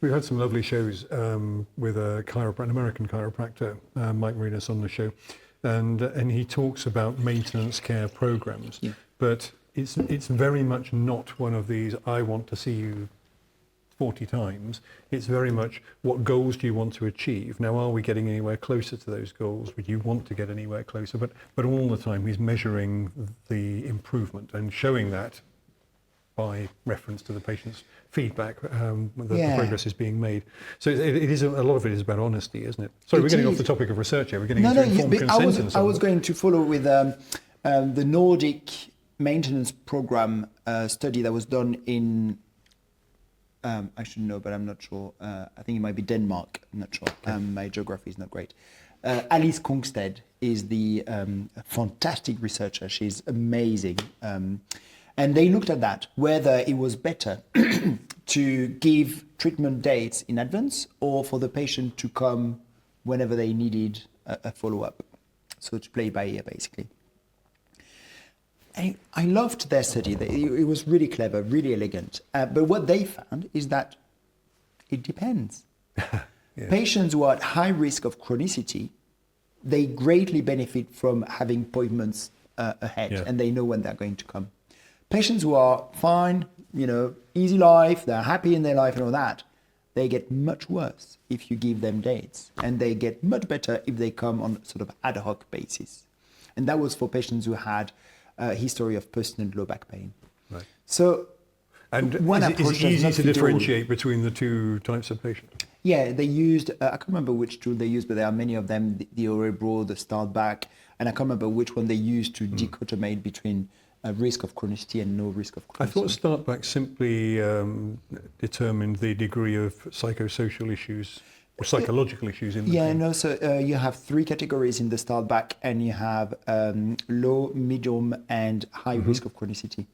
We've had some lovely shows with an American chiropractor, Mike Marinas, on the show, and he talks about maintenance care programs. Yeah. But it's very much not one of these, I want to see you 40 times. It's very much, what goals do you want to achieve? Now, are we getting anywhere closer to those goals? Would you want to get anywhere closer? But all the time he's measuring the improvement and showing that by reference to the patient's feedback, the progress is being made. So it is a lot of it is about honesty, isn't it? Sorry, we're getting off the topic of research here. We're getting into informed consent and so on. I was going to follow with the Nordic maintenance program study that was done in, I should know, but I'm not sure. I think it might be Denmark. I'm not sure. Okay. My geography is not great. Alice Kongstedt is the fantastic researcher. She's amazing. And they looked at that, whether it was better to give treatment dates in advance or for the patient to come whenever they needed a follow-up. So to play by ear, basically. I loved their study. It was really clever, really elegant. But what they found is that it depends. Yeah. Patients who are at high risk of chronicity, they greatly benefit from having appointments ahead, and they know when they're going to come. Patients who are fine, easy life, they're happy in their life and all that, they get much worse if you give them dates. And they get much better if they come on sort of ad hoc basis. And that was for patients who had a history of persistent low back pain. Right. So, and is it easy to differentiate between the two types of patients? Yeah, they used, I can't remember which tool they used, but there are many of them, the Orebro, the Start Back, and I can't remember which one they used to dichotomate between risk of chronicity and no risk of chronicity. I thought Start Back simply determined the degree of psychosocial issues or psychological issues in the patient. No, so you have three categories in the Start Back, and you have low, medium, and high risk of chronicity.